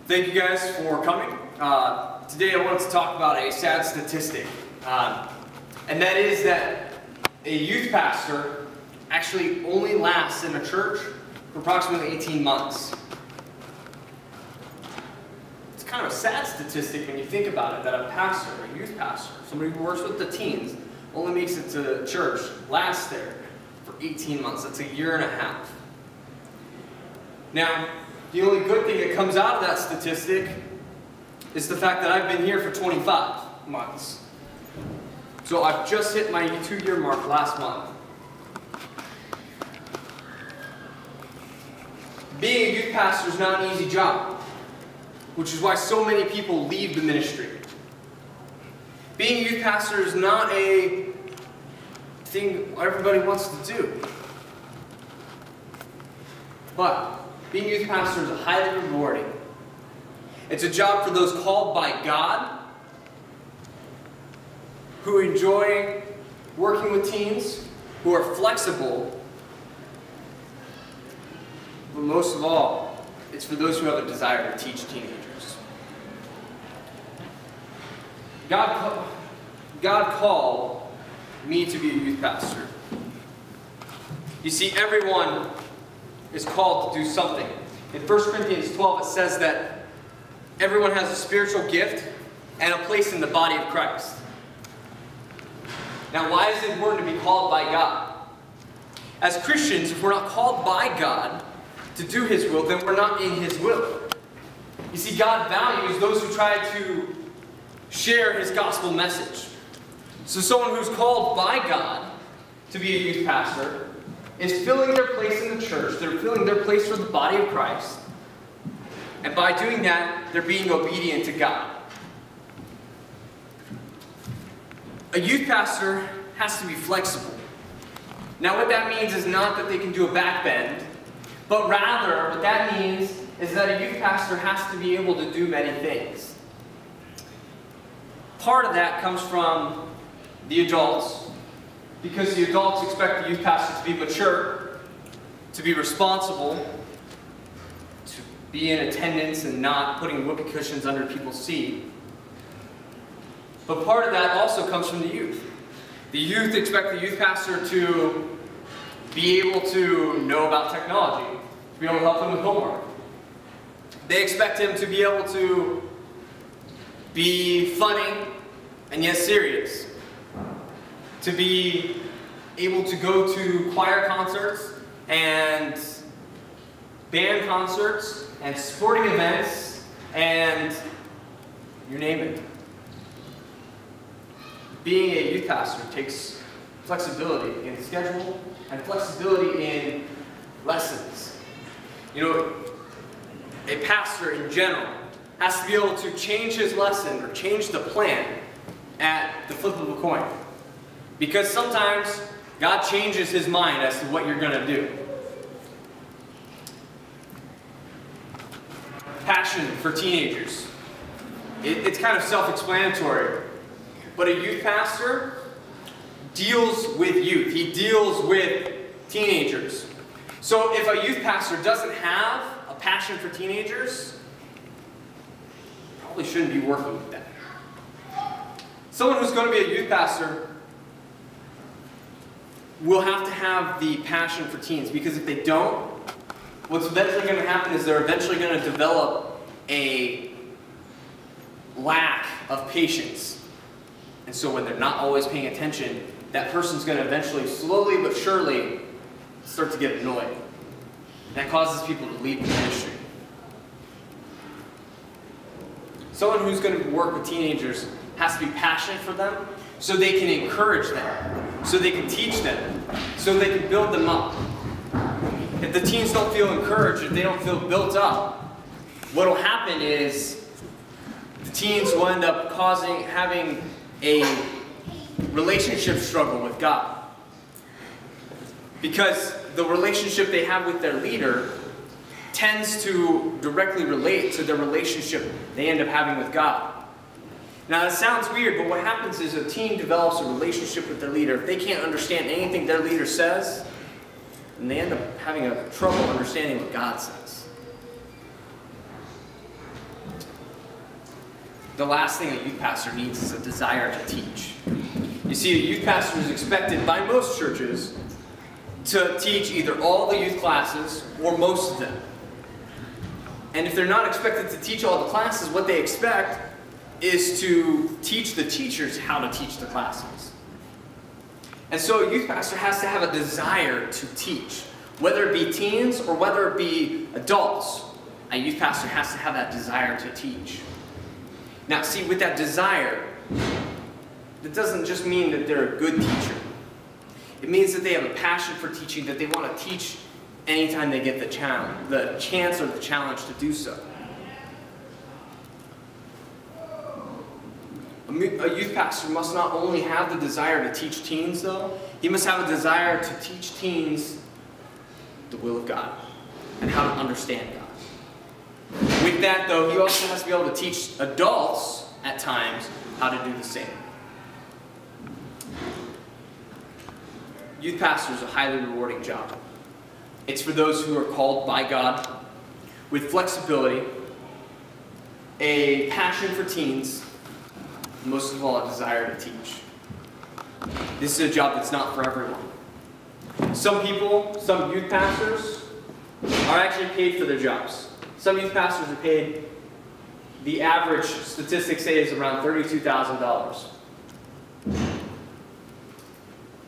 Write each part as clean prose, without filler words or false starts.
Thank you guys for coming. Today I wanted to talk about a sad statistic, and that is that a youth pastor actually only lasts in a church for approximately 18 months. It's kind of a sad statistic when you think about it, that a pastor, a youth pastor, somebody who works with the teens, only makes it to church, lasts there for 18 months. That's a year and a half. Now, the only good thing that comes out of that statistic is the fact that I've been here for 25 months. So I've just hit my 2-year mark last month. Being a youth pastor is not an easy job, which is why so many people leave the ministry. Being a youth pastor is not a thing everybody wants to do. But being a youth pastor is highly rewarding. It's a job for those called by God, who enjoy working with teens, who are flexible, but most of all, it's for those who have a desire to teach teenagers. God called me to be a youth pastor. You see, everyone is called to do something. In 1 Corinthians 12 it says that everyone has a spiritual gift and a place in the body of Christ. Now, why is it important to be called by God? As Christians, if we're not called by God to do His will, then we're not in His will. You see, God values those who try to share His gospel message. So someone who's called by God to be a youth pastor is filling their place in the church. They're filling their place for the body of Christ. And by doing that, they're being obedient to God. A youth pastor has to be flexible. Now, what that means is not that they can do a back bend, but rather what that means is that a youth pastor has to be able to do many things. Part of that comes from the adults, because the adults expect the youth pastor to be mature, to be responsible, to be in attendance and not putting whoopee cushions under people's seat. But part of that also comes from the youth. The youth expect the youth pastor to be able to know about technology, to be able to help them with homework. They expect him to be able to be funny and yet serious, to be able to go to choir concerts and band concerts and sporting events and you name it. Being a youth pastor takes flexibility in schedule and flexibility in lessons. You know, a pastor in general has to be able to change his lesson or change the plan at the flip of a coin. Because sometimes God changes His mind as to what you're going to do. Passion for teenagers. It's kind of self-explanatory. But a youth pastor deals with youth. He deals with teenagers. So if a youth pastor doesn't have a passion for teenagers, probably shouldn't be working with them. Someone who's going to be a youth pastor will have to have the passion for teens, because if they don't, what's eventually going to happen is they're eventually going to develop a lack of patience. And so when they're not always paying attention, that person's going to eventually, slowly but surely, start to get annoyed. And that causes people to leave the ministry. Someone who's going to work with teenagers has to be passionate for them, so they can encourage them, so they can teach them, so they can build them up. If the teens don't feel encouraged, if they don't feel built up, what will happen is the teens will end up having a relationship struggle with God. Because the relationship they have with their leader tends to directly relate to the relationship they end up having with God. Now that sounds weird, but what happens is a teen develops a relationship with their leader. If they can't understand anything their leader says, then they end up having trouble understanding what God says. the last thing a youth pastor needs is a desire to teach. You see, a youth pastor is expected by most churches to teach either all the youth classes or most of them. And if they're not expected to teach all the classes, what they expect is to teach the teachers how to teach the classes. And so a youth pastor has to have a desire to teach. Whether it be teens or whether it be adults, a youth pastor has to have that desire to teach. Now, see, with that desire, that doesn't just mean that they're a good teacher. It means that they have a passion for teaching, that they want to teach anytime they get the chance or the challenge to do so. A youth pastor must not only have the desire to teach teens, though, he must have a desire to teach teens the will of God and how to understand God. With that, though, he also has to be able to teach adults, at times, how to do the same. Youth pastor is a highly rewarding job. It's for those who are called by God with flexibility, a passion for teens, and most of all, a desire to teach. This is a job that's not for everyone. Some people, some youth pastors, are actually paid for their jobs. Some youth pastors are paid, the average statistics say is around $32,000.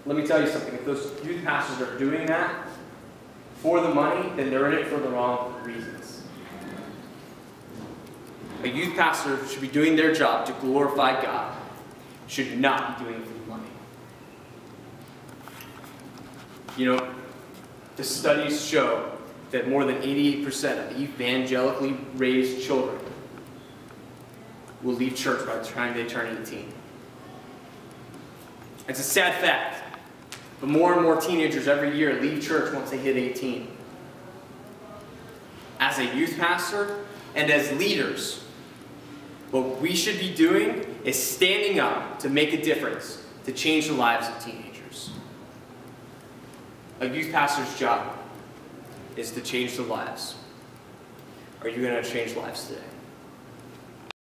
Let me tell you something, if those youth pastors are doing that for the money, then they're in it for the wrong reasons. A youth pastor should be doing their job to glorify God, should not be doing it for the money. You know, the studies show that more than 88% of evangelically raised children will leave church by the time they turn 18. It's a sad fact, but more and more teenagers every year leave church once they hit 18. As a youth pastor and as leaders, what we should be doing is standing up to make a difference, to change the lives of teenagers. A youth pastor's job is to change the lives. Are you going to change lives today?